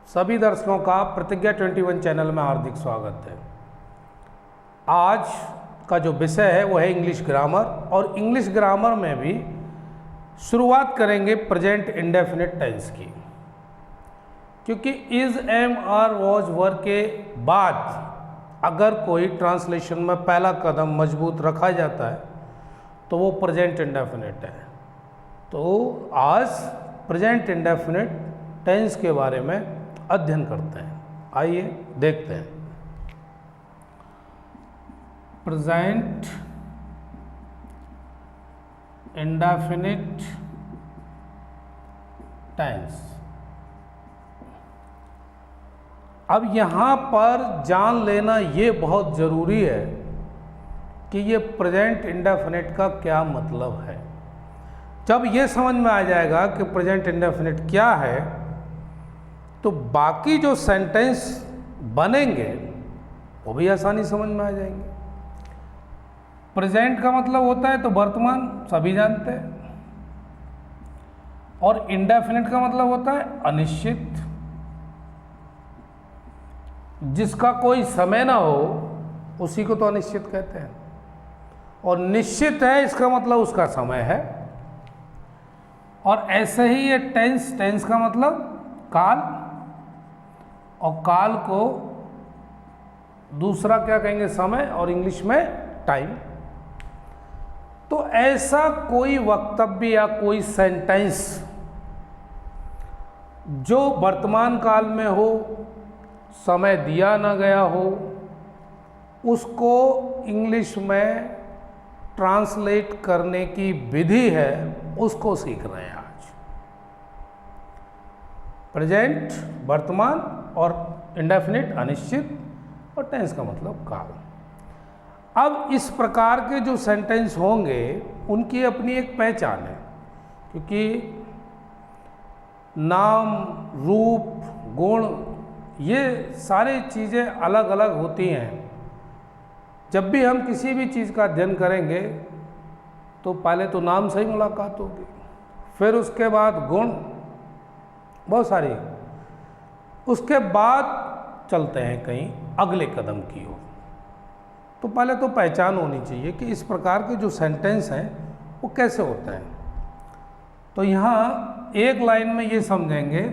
सभी दर्शकों का प्रतिज्ञा 21 चैनल में हार्दिक स्वागत है। आज का जो विषय है वो है इंग्लिश ग्रामर, और इंग्लिश ग्रामर में भी शुरुआत करेंगे प्रेजेंट इंडेफिनिट टेंस की, क्योंकि इज, एम, आर, वॉज, वर के बाद अगर कोई ट्रांसलेशन में पहला कदम मजबूत रखा जाता है तो वो प्रेजेंट इंडेफिनिट है। तो आज प्रेजेंट इंडेफिनिट टेंस के बारे में अध्ययन करते हैं। आइए देखते हैं। Present indefinite tense. अब यहाँ पर जान लेना ये बहुत ज़रूरी है कि ये प्रेजेंट इंडेफिनिट का क्या मतलब है। जब ये समझ में आ जाएगा कि प्रेजेंट इंडेफिनिट क्या है, तो बाकी जो सेंटेंस बनेंगे वो भी आसानी समझ में आ जाएंगे। प्रेजेंट का मतलब होता है तो वर्तमान, सभी जानते हैं, और इंडेफिनिट का मतलब होता है अनिश्चित, जिसका कोई समय ना हो उसी को तो अनिश्चित कहते हैं। और निश्चित है इसका मतलब उसका समय है। और ऐसे ही ये टेंस का मतलब काल, और काल को दूसरा क्या कहेंगे, समय, और इंग्लिश में टाइम। तो ऐसा कोई वक्तव्य या कोई सेंटेंस जो वर्तमान काल में हो, समय दिया ना गया हो, उसको इंग्लिश में ट्रांसलेट करने की विधि है, उसको सीख रहे हैं आज। प्रेजेंट वर्तमान, और इंडेफिनिट अनिश्चित, और टेंस का मतलब काल। अब इस प्रकार के जो सेंटेंस होंगे उनकी अपनी एक पहचान है, क्योंकि नाम, रूप, गुण, ये सारी चीज़ें अलग अलग होती हैं। जब भी हम किसी भी चीज़ का अध्ययन करेंगे तो पहले तो नाम से ही मुलाकात होगी, फिर उसके बाद गुण, बहुत सारी, उसके बाद चलते हैं कहीं अगले कदम की ओर। तो पहले तो पहचान होनी चाहिए कि इस प्रकार के जो सेंटेंस हैं वो कैसे होते हैं। तो यहाँ एक लाइन में ये समझेंगे,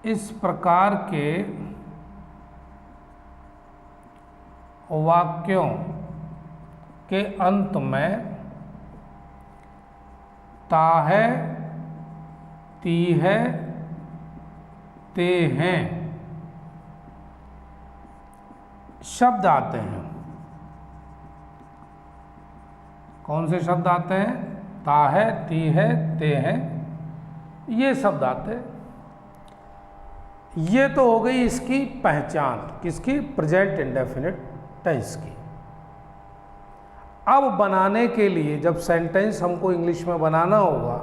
इस प्रकार के वाक्यों के अंत में ता है, ती है, ते हैं शब्द आते हैं। कौन से शब्द आते हैं? ता है, ती है, ते हैं, ये शब्द आते हैं। ये तो हो गई इसकी पहचान, किसकी? प्रेजेंट इंडेफिनिट टेंस की। अब बनाने के लिए जब सेंटेंस हमको इंग्लिश में बनाना होगा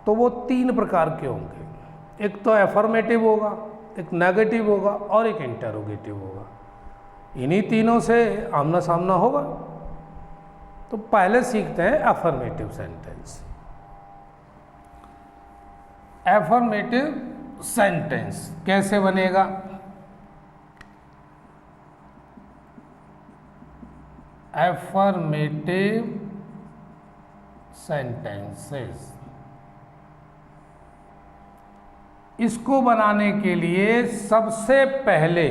तो वो तीन प्रकार के होंगे। एक तो एफर्मेटिव होगा, एक नेगेटिव होगा, और एक इंटरोगेटिव होगा। इन्हीं तीनों से आमना सामना होगा। तो पहले सीखते हैं एफर्मेटिव सेंटेंस। एफर्मेटिव सेंटेंस कैसे बनेगा? एफर्मेटिव सेंटेंसेस, इसको बनाने के लिए सबसे पहले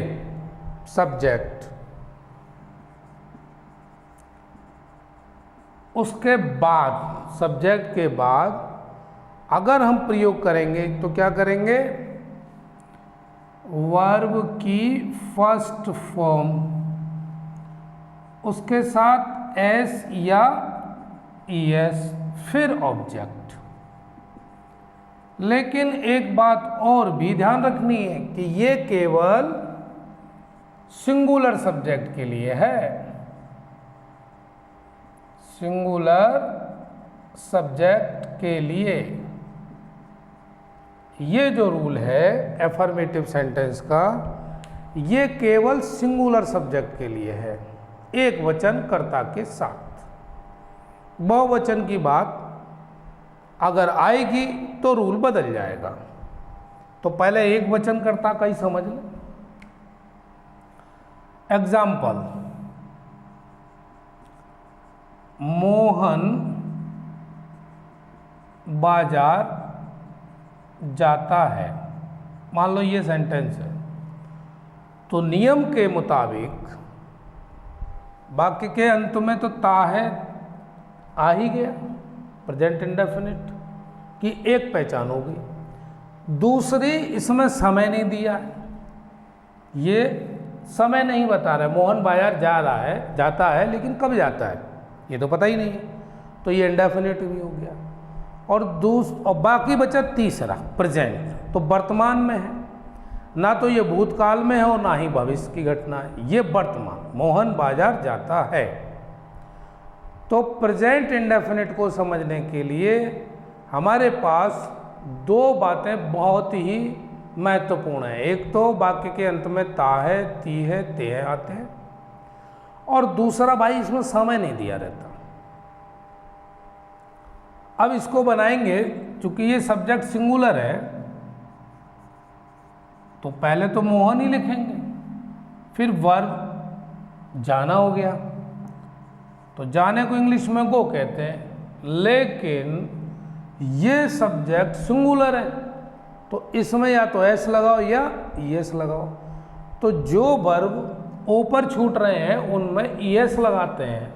सब्जेक्ट, उसके बाद सब्जेक्ट के बाद अगर हम प्रयोग करेंगे तो क्या करेंगे? वर्ब की फर्स्ट फॉर्म, उसके साथ एस या ईएस, फिर ऑब्जेक्ट। लेकिन एक बात और भी ध्यान रखनी है कि ये केवल सिंगुलर सब्जेक्ट के लिए है। सिंगुलर सब्जेक्ट के लिए ये जो रूल है एफर्मेटिव सेंटेंस का, ये केवल सिंगुलर सब्जेक्ट के लिए है, एक वचन कर्ता के साथ। बहुवचन की बात अगर आएगी तो रूल बदल जाएगा। तो पहले एक वचनकर्ता का ही समझ लें। एग्जाम्पल, मोहन बाजार जाता है, मान लो ये सेंटेंस है, तो नियम के मुताबिक वाक्य के अंत में तो ता है आ ही गया, प्रेजेंट इंडेफिनिट की एक पहचान हो गई। दूसरी, इसमें समय नहीं दिया है, ये समय नहीं बता रहा है, मोहन बाजार जा रहा है, जाता है, लेकिन कब जाता है ये तो पता ही नहीं है, तो ये इंडेफिनिट भी हो गया। और बाकी बचा तीसरा, प्रेजेंट, तो वर्तमान में है, ना तो ये भूतकाल में है और ना ही भविष्य की घटना है, ये वर्तमान, मोहन बाजार जाता है। तो प्रेजेंट इंडेफिनिट को समझने के लिए हमारे पास दो बातें बहुत ही महत्वपूर्ण है। एक तो वाक्य के अंत में ता है, ती है, ते है आते हैं, और दूसरा भाई इसमें समय नहीं दिया रहता। अब इसको बनाएंगे, चूंकि ये सब्जेक्ट सिंगुलर है, तो पहले तो मोहन ही लिखेंगे, फिर वर्ब जाना हो गया, तो जाने को इंग्लिश में गो कहते हैं, लेकिन ये सब्जेक्ट सिंगुलर है, तो इसमें या तो एस लगाओ या ईएस लगाओ। तो जो वर्ब ओ पर छूट रहे हैं उनमें ईएस लगाते हैं,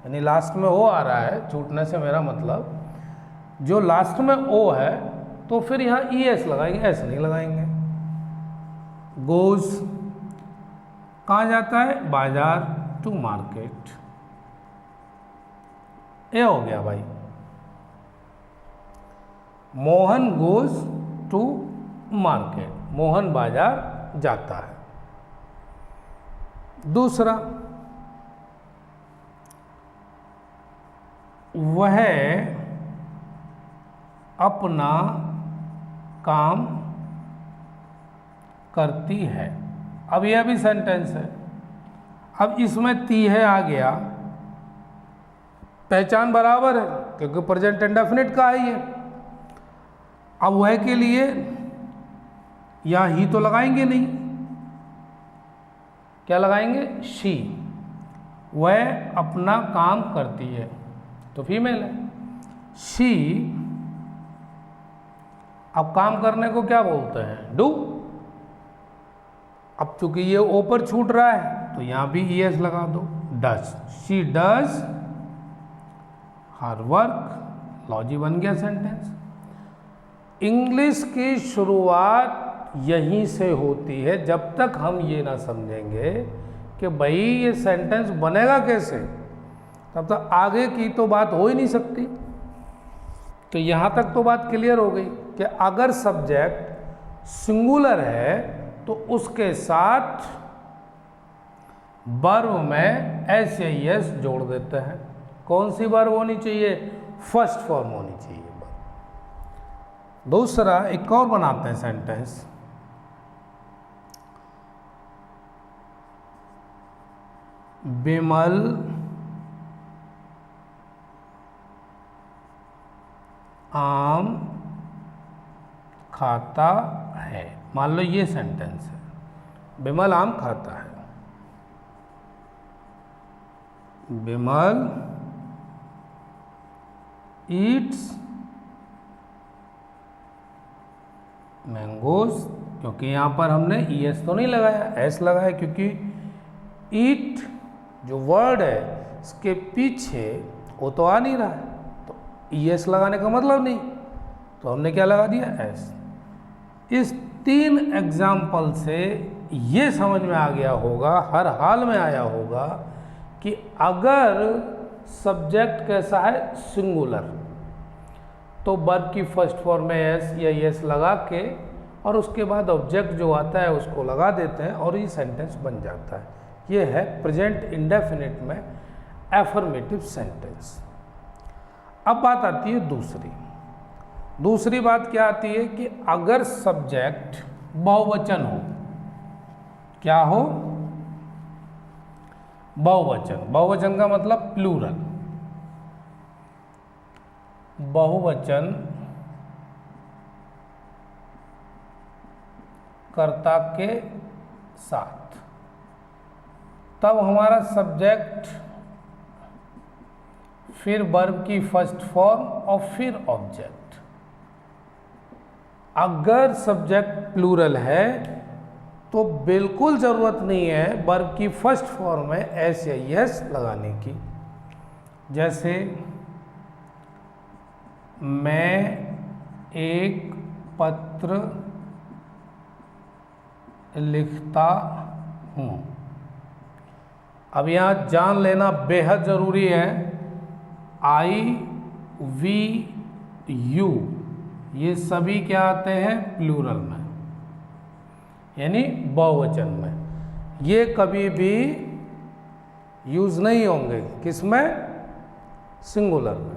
यानी लास्ट में ओ आ रहा है, छूटने से मेरा मतलब जो लास्ट में ओ है, तो फिर यहाँ ईएस लगाएंगे, एस नहीं लगाएंगे। गोज कहाँ जाता है, बाजार, टू मार्केट, ये हो गया भाई, Mohan goes to market, Mohan बाजार जाता है। दूसरा, वह अपना काम करती है, अब यह भी सेंटेंस है। अब इसमें ती है आ गया, पहचान बराबर है क्योंकि प्रेजेंट इंडेफिनिट का है ये। अब वह के लिए या ही तो लगाएंगे नहीं, क्या लगाएंगे, शी, वह अपना काम करती है, तो फीमेल है, शी। अब काम करने को क्या बोलते हैं, डू। अब चूंकि ये ऊपर छूट रहा है तो यहां भी ईएस लगा दो, does, she does her work, logy बन गया सेंटेंस। इंग्लिश की शुरुआत यहीं से होती है, जब तक हम ये ना समझेंगे कि भाई ये सेंटेंस बनेगा कैसे, तब तक आगे की तो बात हो ही नहीं सकती। तो यहाँ तक तो बात क्लियर हो गई कि अगर सब्जेक्ट सिंगुलर है तो उसके साथ वर्ब में एस या एस जोड़ देते हैं। कौन सी वर्ब होनी चाहिए, फर्स्ट फॉर्म होनी चाहिए। दूसरा, एक और बनाते हैं सेंटेंस, विमल आम खाता है, मान लो ये सेंटेंस है, विमल आम खाता है, विमल ईट्स मैंगोज, क्योंकि यहाँ पर हमने ईएस तो नहीं लगाया, एस लगाया, क्योंकि ईट जो वर्ड है इसके पीछे वो तो आ नहीं रहा है, तो ईएस लगाने का मतलब नहीं, तो हमने क्या लगा दिया, एस। इस 3 एग्जाम्पल से ये समझ में आ गया होगा, हर हाल में आया होगा कि अगर सब्जेक्ट कैसा है, सिंगुलर, तो वर्ब की फर्स्ट फॉर्म में एस या एस लगा के और उसके बाद ऑब्जेक्ट जो आता है उसको लगा देते हैं और ये सेंटेंस बन जाता है। ये है प्रेजेंट इंडेफिनिट में एफर्मेटिव सेंटेंस। अब बात आती है दूसरी बात क्या आती है कि अगर सब्जेक्ट बहुवचन हो, क्या हो, बहुवचन। बहुवचन का मतलब प्लूरल, बहुवचन कर्ता के साथ, तब हमारा सब्जेक्ट, फिर वर्ब की फर्स्ट फॉर्म और फिर ऑब्जेक्ट। अगर सब्जेक्ट प्लूरल है तो बिल्कुल ज़रूरत नहीं है वर्ब की फर्स्ट फॉर्म में एस या एस लगाने की। जैसे मैं एक पत्र लिखता हूँ। अब यहाँ जान लेना बेहद ज़रूरी है, आई वी यू ये सभी क्या आते हैं प्लूरल में, यानी बहुवचन में। ये कभी भी यूज नहीं होंगे किसमें, सिंगुलर में।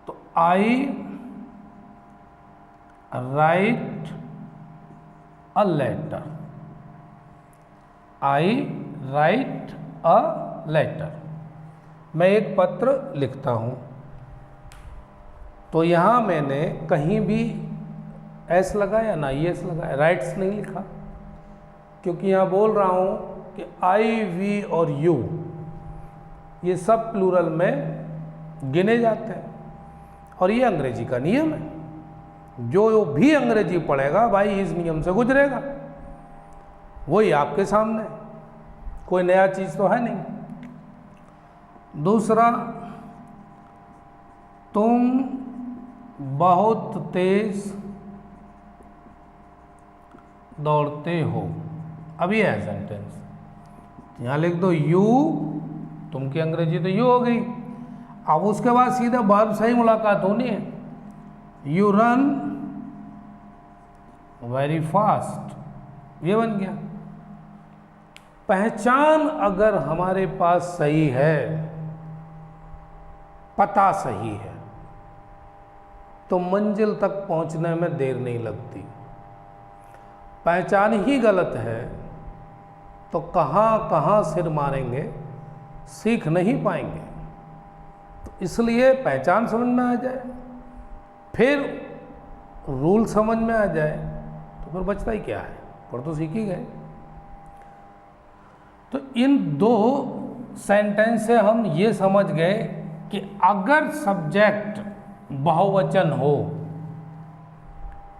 तो I write a letter, I write a letter, मैं एक पत्र लिखता हूं। तो यहां मैंने कहीं भी एस लगाया ना एस लगाया, राइट्स नहीं लिखा, क्योंकि यहां बोल रहा हूं कि आई वी और यू ये सब प्लूरल में गिने जाते हैं, और ये अंग्रेजी का नियम है। जो भी अंग्रेजी पढ़ेगा भाई इस नियम से गुजरेगा, वही आपके सामने, कोई नया चीज तो है नहीं। दूसरा, तुम बहुत तेज दौड़ते हो। अब ये है सेंटेंस, यहां लिख दो यू, तुम की अंग्रेजी तो यू हो गई। अब उसके बाद सीधा वर्ब से ही मुलाकात होनी है, यू रन वेरी फास्ट, ये बन गया। पहचान अगर हमारे पास सही है, पता सही है, तो मंजिल तक पहुंचने में देर नहीं लगती। पहचान ही गलत है तो कहाँ कहाँ सिर मारेंगे, सीख नहीं पाएंगे। तो इसलिए पहचान समझ में आ जाए, फिर रूल समझ में आ जाए, तो फिर बचता ही क्या है, पर तो सीख ही गए। तो इन दो सेंटेंस से हम ये समझ गए कि अगर सब्जेक्ट बहुवचन हो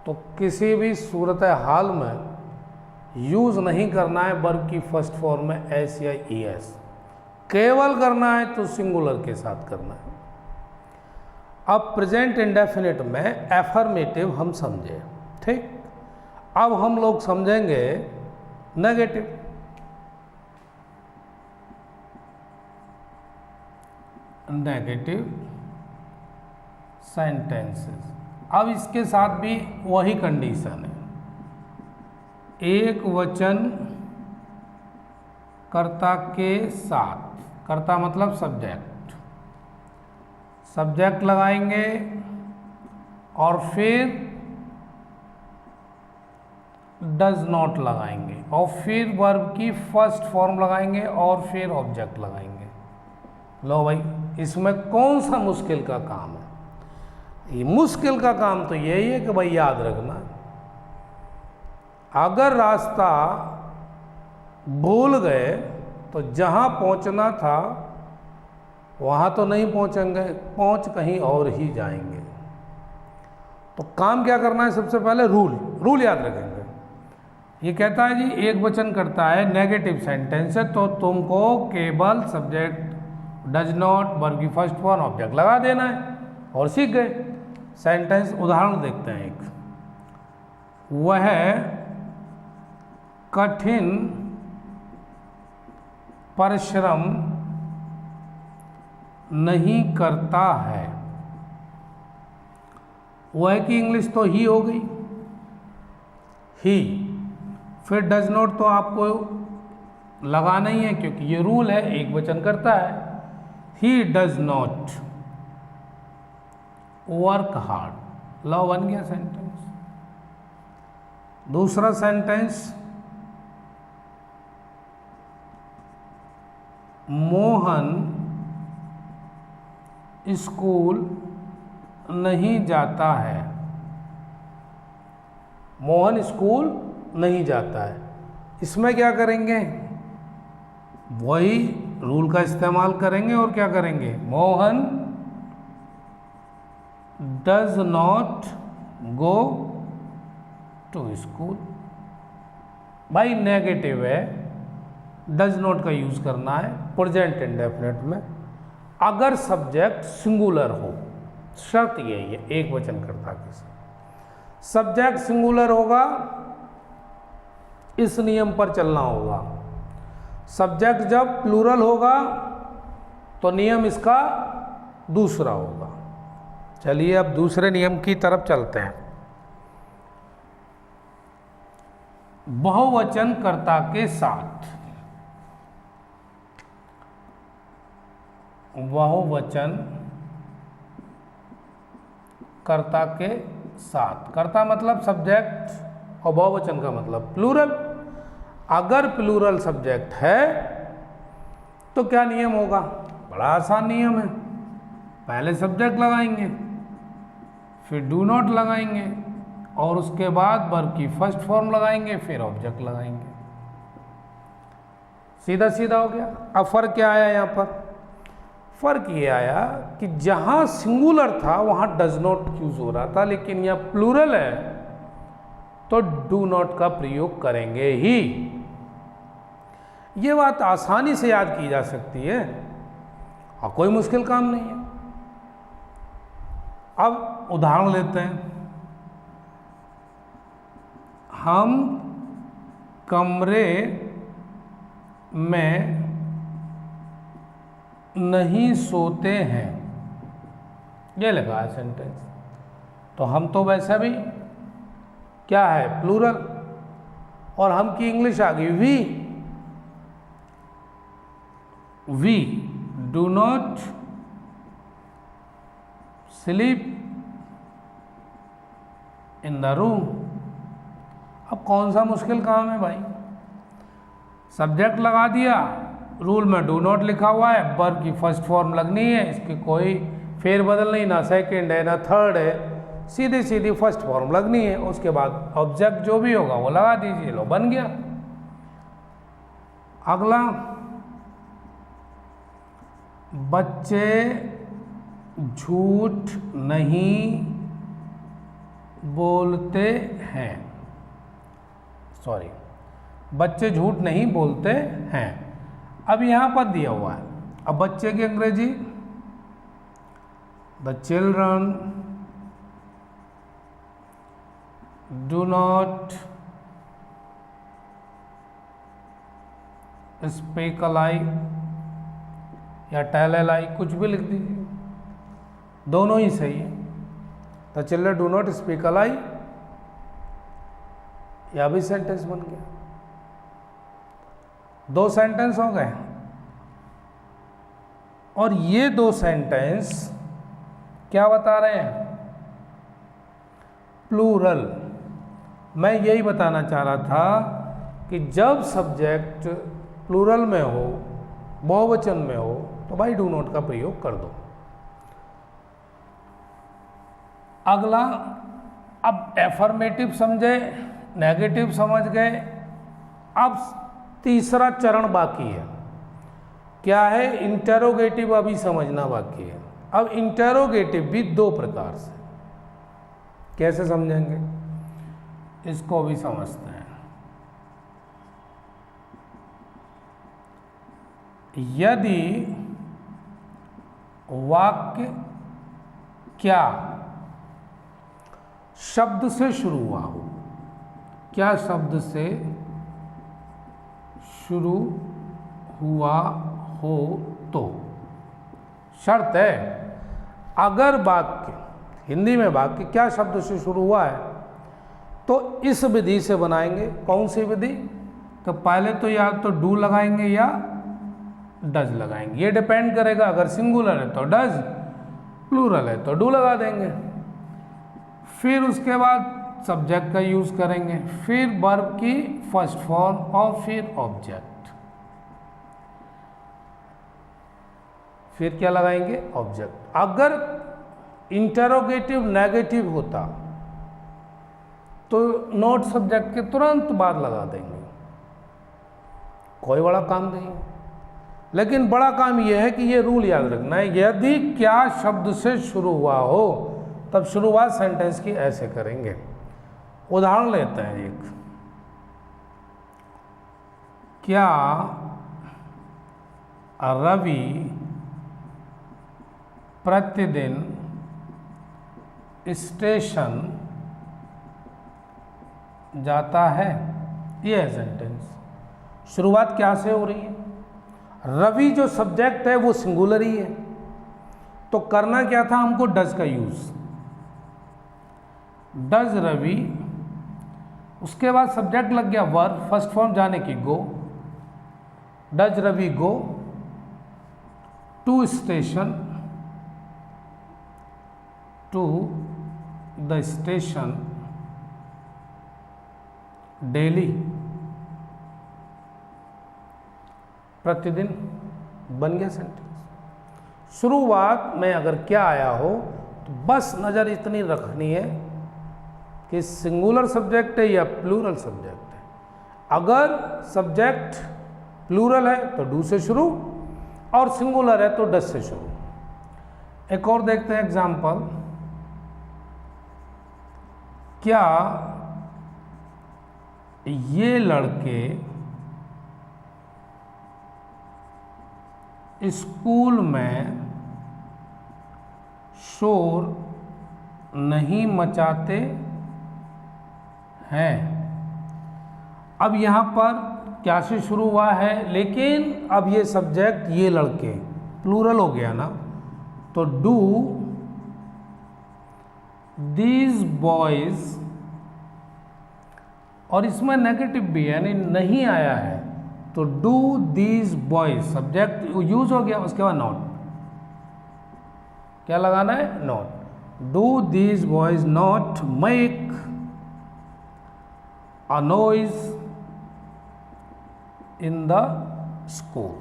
तो किसी भी सूरत हाल में यूज नहीं करना है वर्ब की फर्स्ट फॉर्म में एस या ई एस, केवल करना है तो सिंगुलर के साथ करना है। अब प्रेजेंट इंडेफिनिट में एफर्मेटिव हम समझे, ठीक। अब हम लोग समझेंगे नेगेटिव। Negative sentences. अब इसके साथ भी वही कंडीशन है, एक वचन कर्ता के साथ, कर्ता मतलब सब्जेक्ट, सब्जेक्ट लगाएंगे और फिर डज नॉट लगाएंगे और फिर वर्ब की फर्स्ट फॉर्म लगाएंगे और फिर ऑब्जेक्ट लगाएंगे। लो भाई, इसमें कौन सा मुश्किल का काम है? ये मुश्किल का काम तो यही है कि भाई याद रखना, अगर रास्ता भूल गए तो जहां पहुंचना था वहां तो नहीं पहुंचेंगे, पहुंच कहीं और ही जाएंगे। तो काम क्या करना है? सबसे पहले रूल याद रखेंगे। ये कहता है जी एक वचन करता है, नेगेटिव सेंटेंस है, तो तुमको केवल सब्जेक्ट डज नॉट वर्ब की फर्स्ट फॉर्म ऑब्जेक्ट लगा देना है और सीख गए। सेंटेंस उदाहरण देखते हैं एक, वह कठिन परिश्रम नहीं करता है। वह की इंग्लिश तो ही हो गई, ही। फिर डज नॉट तो आपको लगाना ही है क्योंकि ये रूल है, एक वचन करता है। He does not work hard, लो बन गया सेंटेंस। दूसरा सेंटेंस, मोहन स्कूल नहीं जाता है। मोहन स्कूल नहीं जाता है। इसमें क्या करेंगे, वही रूल का इस्तेमाल करेंगे और क्या करेंगे, Mohan does not go to school. भाई नेगेटिव है, डज नॉट का यूज करना है प्रेजेंट इंडेफिनिट में अगर सब्जेक्ट सिंगुलर हो। शर्त यही है एक वचन कर्ता के साथ। सब्जेक्ट सिंगुलर होगा, इस नियम पर चलना होगा। सब्जेक्ट जब प्लूरल होगा तो नियम इसका दूसरा होगा। चलिए अब दूसरे नियम की तरफ चलते हैं। बहुवचन कर्ता के साथ, बहुवचन कर्ता के साथ, कर्ता मतलब सब्जेक्ट और बहुवचन का मतलब प्लूरल। अगर प्लूरल सब्जेक्ट है तो क्या नियम होगा, बड़ा आसान नियम है। पहले सब्जेक्ट लगाएंगे, फिर डू नॉट लगाएंगे और उसके बाद वर्ब की फर्स्ट फॉर्म लगाएंगे, फिर ऑब्जेक्ट लगाएंगे। सीधा सीधा हो गया। अब फर्क क्या आया यहाँ पर, फर्क ये आया कि जहां सिंगुलर था वहां डज नॉट यूज हो रहा था, लेकिन यहाँ प्लूरल है तो डू नॉट का प्रयोग करेंगे ही। ये बात आसानी से याद की जा सकती है और कोई मुश्किल काम नहीं है। अब उदाहरण लेते हैं। हम कमरे में नहीं सोते हैं, ये लगा है सेंटेंस। तो हम तो वैसे भी क्या है, प्लूरल, और हम की इंग्लिश आ गई we do not sleep in the room. अब कौन सा मुश्किल काम है भाई, सब्जेक्ट लगा दिया, रूल में डू नॉट लिखा हुआ है, वर्ब की फर्स्ट फॉर्म लगनी है, इसकी कोई फेरबदल नहीं, ना सेकंड है ना थर्ड है, सीधी सीधी फर्स्ट फॉर्म लगनी है। उसके बाद ऑब्जेक्ट जो भी होगा वो लगा दीजिए, लो बन गया। अगला, बच्चे झूठ नहीं बोलते हैं, सॉरी, बच्चे झूठ नहीं बोलते हैं। अब यहां पर दिया हुआ है, अब बच्चे की अंग्रेजी the children do not speak a lie या टेल अ लाई, कुछ भी लिख दीजिए, दोनों ही सही है। The children do not speak a lie, यह भी सेंटेंस बन गया। दो सेंटेंस हो गए, और ये दो सेंटेंस क्या बता रहे हैं, प्लूरल। मैं यही बताना चाह रहा था कि जब सब्जेक्ट प्लूरल में हो, बहुवचन में हो, तो भाई डू नॉट का प्रयोग कर दो। अगला, अब एफर्मेटिव समझे, नेगेटिव समझ गए, अब तीसरा चरण बाकी है। क्या है, इंटेरोगेटिव अभी समझना बाकी है। अब इंटेरोगेटिव भी दो प्रकार से, कैसे समझेंगे इसको भी समझते हैं। यदि वाक्य क्या शब्द से शुरू हुआ हो, क्या शब्द से शुरू हुआ हो तो, शर्त है अगर वाक्य, हिंदी में वाक्य क्या शब्द से शुरू हुआ है तो इस विधि से बनाएंगे। कौन सी विधि, तो पहले तो या तो डू लगाएंगे या डज लगाएंगे, ये डिपेंड करेगा। अगर सिंगुलर है तो डज, प्लूरल है तो डू लगा देंगे। फिर उसके बाद सब्जेक्ट का यूज करेंगे, फिर वर्ब की फर्स्ट फॉर्म और फिर ऑब्जेक्ट, फिर क्या लगाएंगे, ऑब्जेक्ट। अगर इंटेरोगेटिव नेगेटिव होता तो नॉट सब्जेक्ट के तुरंत बाद लगा देंगे, कोई बड़ा काम नहीं है। लेकिन बड़ा काम यह है कि ये रूल याद रखना है, यदि क्या शब्द से शुरू हुआ हो तब शुरुआत सेंटेंस की ऐसे करेंगे। उदाहरण लेते हैं एक, क्या रवि प्रतिदिन स्टेशन जाता है, ये है सेंटेंस। शुरुआत क्या से हो रही है? रवि जो सब्जेक्ट है वो सिंगुलर ही है, तो करना क्या था हमको? डज का यूज, डज रवि, उसके बाद सब्जेक्ट लग गया वर्ब, फर्स्ट फॉर्म जाने की go, does Ravi go to station, to the station daily, प्रतिदिन, बन गया सेंटेंस। शुरुआत में अगर क्या आया हो तो बस नज़र इतनी रखनी है कि सिंगुलर सब्जेक्ट है या प्लूरल सब्जेक्ट है। अगर सब्जेक्ट प्लूरल है तो डू से शुरू, और सिंगुलर है तो डज से शुरू। एक और देखते हैं एग्जाम्पल, क्या ये लड़के स्कूल में शोर नहीं मचाते हैं? अब यहाँ पर क्या से शुरू हुआ है, लेकिन अब ये सब्जेक्ट ये लड़के प्लूरल हो गया ना, तो डू दीज बॉयज, और इसमें नेगेटिव भी है, यानी नहीं आया है, तो do these boys, subject use हो गया, उसके बाद नॉट, क्या लगाना है? Not. Do these boys not make a noise in the school.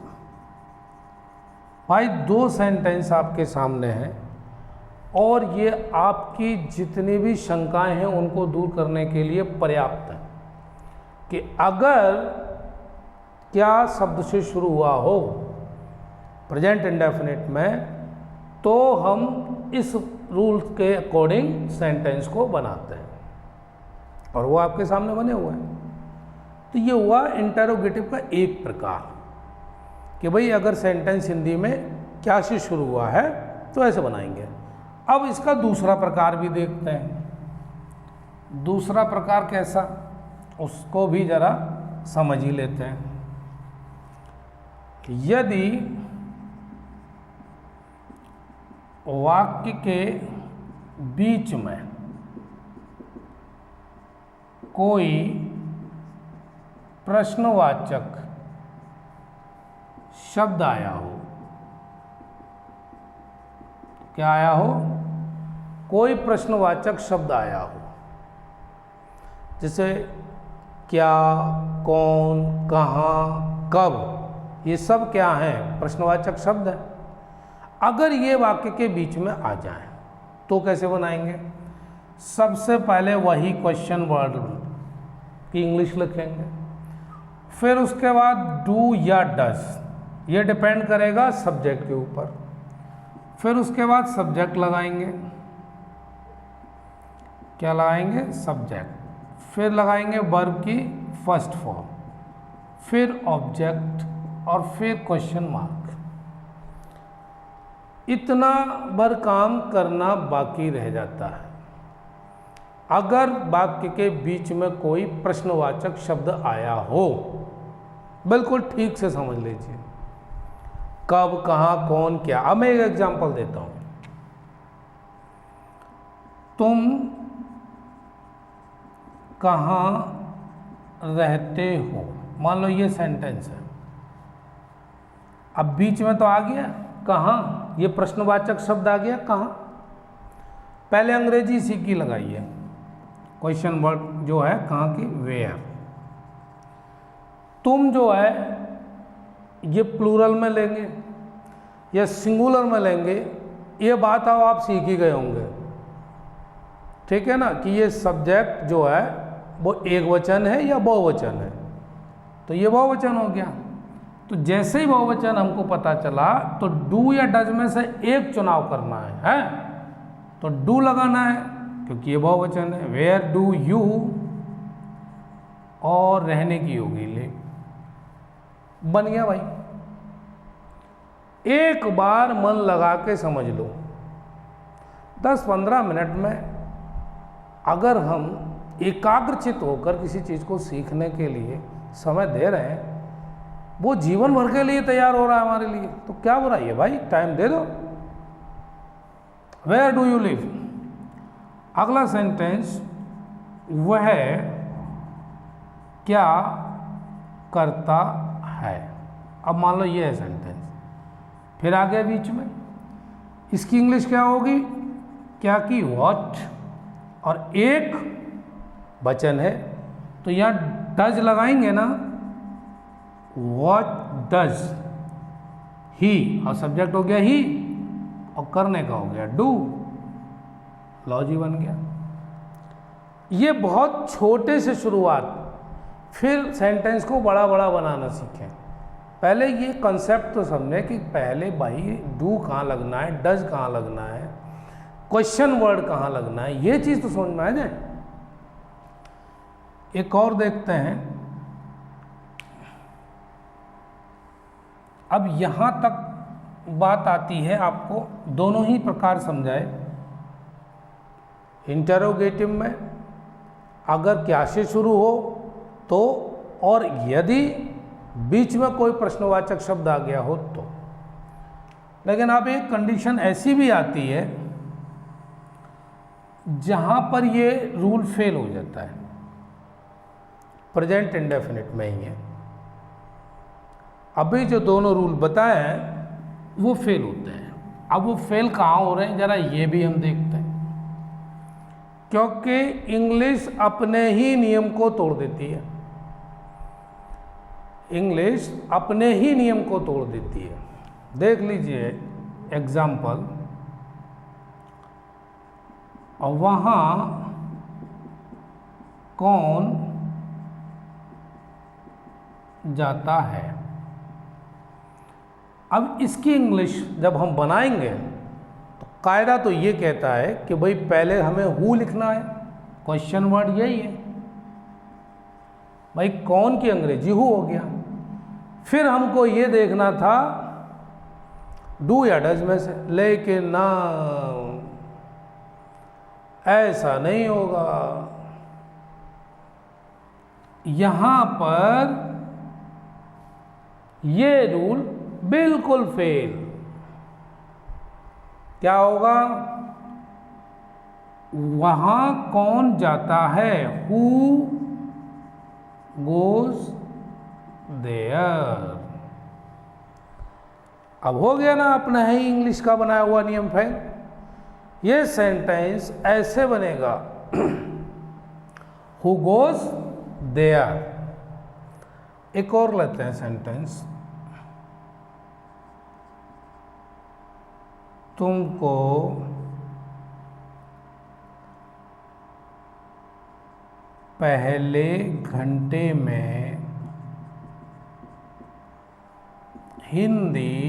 भाई दो सेंटेंस आपके सामने हैं, और ये आपकी जितनी भी शंकाएं हैं उनको दूर करने के लिए पर्याप्त है कि अगर क्या शब्द से शुरू हुआ हो प्रेजेंट इंडेफिनिट में, तो हम इस रूल के अकॉर्डिंग सेंटेंस को बनाते हैं, और वो आपके सामने बने हुए हैं। तो ये हुआ इंटेरोगेटिव का एक प्रकार कि भाई अगर सेंटेंस हिंदी में क्या से शुरू हुआ है तो ऐसे बनाएंगे। अब इसका दूसरा प्रकार भी देखते हैं। दूसरा प्रकार कैसा, उसको भी जरा समझ ही लेते हैं कि यदि वाक्य के बीच में कोई प्रश्नवाचक शब्द आया हो, क्या आया हो? कोई प्रश्नवाचक शब्द आया हो, जैसे क्या, कौन, कहाँ, कब, ये सब क्या हैं? प्रश्नवाचक शब्द है। अगर ये वाक्य के बीच में आ जाए तो कैसे बनाएंगे? सबसे पहले वही क्वेश्चन वर्ड की इंग्लिश लिखेंगे, फिर उसके बाद डू या डज, ये डिपेंड करेगा सब्जेक्ट के ऊपर, फिर उसके बाद सब्जेक्ट लगाएंगे, क्या लगाएंगे? सब्जेक्ट, फिर लगाएंगे वर्ब की फर्स्ट फॉर्म, फिर ऑब्जेक्ट, और फिर क्वेश्चन मार्क। इतना बार काम करना बाकी रह जाता है। अगर वाक्य के बीच में कोई प्रश्नवाचक शब्द आया हो, बिल्कुल ठीक से समझ लीजिए, कब, कहाँ, कौन, क्या। अब मैं एक एग्जांपल देता हूं। तुम कहाँ रहते हो, मान लो ये सेंटेंस है। अब बीच में तो आ गया कहाँ, ये प्रश्नवाचक शब्द आ गया कहाँ। पहले अंग्रेजी सीखी लगाइए, क्वेश्चन वर्ड जो है कहाँ की, वेयर। तुम जो है ये प्लूरल में लेंगे या सिंगुलर में लेंगे, ये बात अब आप सीख ही गए होंगे। ठीक है ना, कि ये सब्जेक्ट जो है वो एक वचन है या बहुवचन है, तो ये बहुवचन हो गया। तो जैसे ही बहुवचन हमको पता चला तो डू या डज में से एक चुनाव करना है? तो डू लगाना है क्योंकि ये बहुवचन है। वेयर डू यू, और रहने की होगी ले, बन गया भाई। एक बार मन लगा के समझ लो, 10-15 मिनट में अगर हम एकाग्रचित होकर किसी चीज़ को सीखने के लिए समय दे रहे हैं, वो जीवन भर के लिए तैयार हो रहा है हमारे लिए, तो क्या बुराई है भाई, टाइम दे दो। वेयर डू यू लिव, अगला सेंटेंस वह क्या करता है। अब मान लो ये है सेंटेंस, फिर आगे बीच में इसकी इंग्लिश क्या होगी, क्या की व्हाट, और एक वचन है तो यहाँ डज लगाएंगे ना, व्हाट डज ही, और सब्जेक्ट हो गया ही, और करने का हो गया डू, लॉजी बन गया। ये बहुत छोटे से शुरुआत, फिर सेंटेंस को बड़ा बड़ा बनाना सीखें। पहले ये कंसेप्ट तो समझे कि पहले भाई डू कहाँ लगना है, डज कहाँ लगना है, क्वेश्चन वर्ड कहाँ लगना है, ये चीज़ तो समझ में आ जाए। एक और देखते हैं। अब यहाँ तक बात आती है, आपको दोनों ही प्रकार समझाए। इंटरोगेटिव में अगर क्या से शुरू हो तो, और यदि बीच में कोई प्रश्नवाचक शब्द आ गया हो तो। लेकिन अब एक कंडीशन ऐसी भी आती है जहां पर ये रूल फेल हो जाता है, प्रेजेंट इंडेफिनिट में ही है। अभी जो दोनों रूल बताए हैं वो फेल होते हैं। अब वो फेल कहाँ हो रहे हैं, जरा ये भी हम देखते हैं। क्योंकि इंग्लिश अपने ही नियम को तोड़ देती है, इंग्लिश अपने ही नियम को तोड़ देती है। देख लीजिए एग्जाम्पल, और वहाँ कौन जाता है। अब इसकी इंग्लिश जब हम बनाएंगे तो कायदा तो ये कहता है कि भाई पहले हमें हु लिखना है, क्वेश्चन वर्ड यही है भाई, कौन की अंग्रेजी हु हो गया। फिर हमको ये देखना था डू या डज में से, लेकिन ना, ऐसा नहीं होगा। यहां पर ये रूल बिल्कुल फेल। क्या होगा, वहां कौन जाता है, हु गोज देयर। अब हो गया ना अपना है इंग्लिश का बनाया हुआ नियम फेल। ये सेंटेंस ऐसे बनेगा, हु गोज देयर। एक और लेते हैं सेंटेंस, तुमको पहले घंटे में हिंदी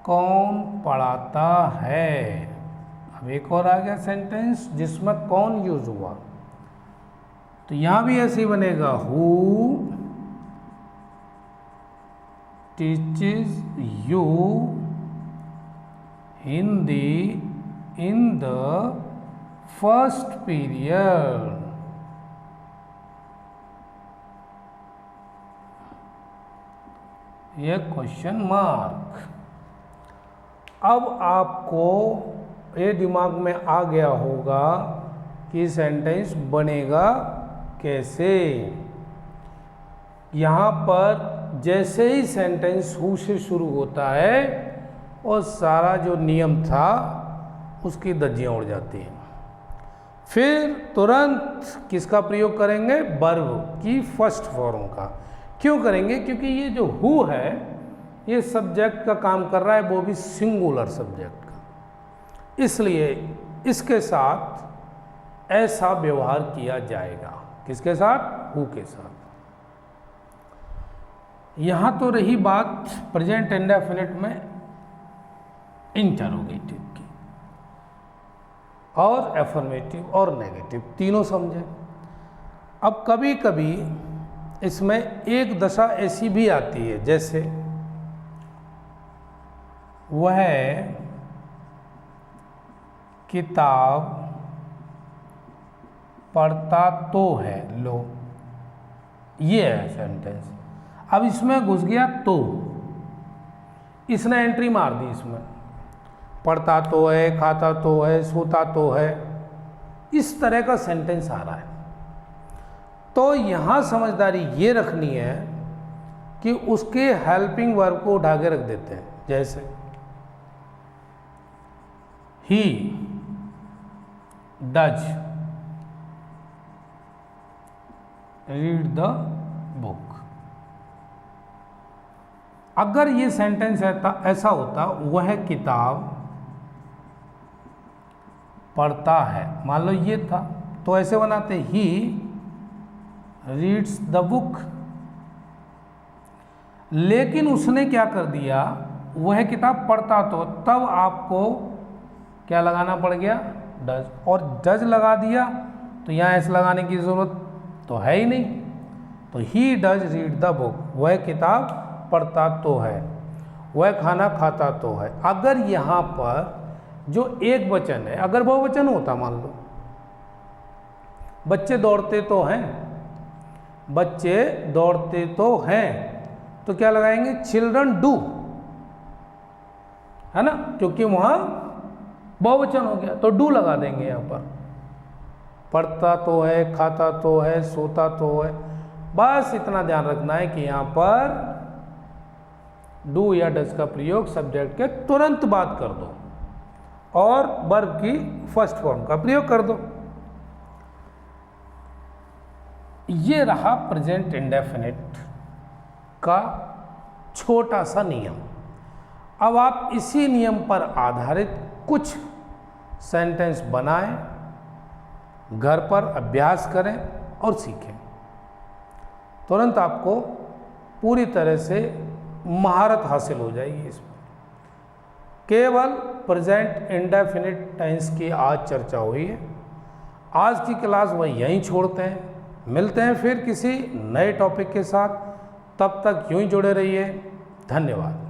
कौन पढ़ाता है। अब एक और आ गया सेंटेंस जिसमें कौन यूज हुआ, तो यहां भी ऐसे ही बनेगा, who teaches you Hindi in the first period। यह क्वेश्चन मार्क। अब आपको ये दिमाग में आ गया होगा कि सेंटेंस बनेगा कैसे। यहाँ पर जैसे ही सेंटेंस हु से शुरू होता है और सारा जो नियम था उसकी धज्जियाँ उड़ जाती हैं। फिर तुरंत किसका प्रयोग करेंगे, वर्ब की फर्स्ट फॉर्म का। क्यों करेंगे, क्योंकि ये जो हु है ये सब्जेक्ट का काम कर रहा है, वो भी सिंगुलर सब्जेक्ट का। इसलिए इसके साथ ऐसा व्यवहार किया जाएगा। किसके साथ? हु के साथ। यहां तो रही बात प्रेजेंट इंडेफिनिट में इंटरोगेटिव की, और एफर्मेटिव और नेगेटिव तीनों समझे। अब कभी कभी इसमें एक दशा ऐसी भी आती है, जैसे वह किताब पढ़ता तो है। लो, ये है सेंटेंस। अब इसमें घुस गया तो, इसने एंट्री मार दी इसमें, पढ़ता तो है, खाता तो है, सोता तो है, इस तरह का सेंटेंस आ रहा है। तो यहां समझदारी ये रखनी है कि उसके हेल्पिंग वर्ब को उठा के रख देते हैं। जैसे he does read the book. अगर ये सेंटेंस ऐसा होता, वह किताब पढ़ता है, मान लो ये था, तो ऐसे बनाते ही रीड्स द बुक। लेकिन उसने क्या कर दिया, वह किताब पढ़ता तो, तब आपको क्या लगाना पड़ गया? डज। और डज लगा दिया तो यहाँ ऐसे लगाने की जरूरत तो है ही नहीं। तो he does read the book, वह किताब पढ़ता तो है, वह खाना खाता तो है। अगर यहाँ पर जो एक वचन है, अगर बहुवचन होता, मान लो बच्चे दौड़ते तो हैं, बच्चे दौड़ते तो हैं, तो क्या लगाएंगे? चिल्ड्रन डू, है ना, क्योंकि वहां बहुवचन हो गया तो डू लगा देंगे। यहां पर पढ़ता तो है, खाता तो है, सोता तो है। बस इतना ध्यान रखना है कि यहां पर डू या डज का प्रयोग सब्जेक्ट के तुरंत बाद कर दो और वर्ब की फर्स्ट फॉर्म का प्रयोग कर दो। ये रहा प्रेजेंट इंडेफिनिट का छोटा सा नियम। अब आप इसी नियम पर आधारित कुछ सेंटेंस बनाएं, घर पर अभ्यास करें और सीखें। तुरंत आपको पूरी तरह से महारत हासिल हो जाएगी इसमें। केवल प्रेजेंट इंडेफिनिट टेंस की आज चर्चा हुई है। आज की क्लास वह यहीं छोड़ते हैं। मिलते हैं फिर किसी नए टॉपिक के साथ। तब तक यूं ही जुड़े रहिए। धन्यवाद।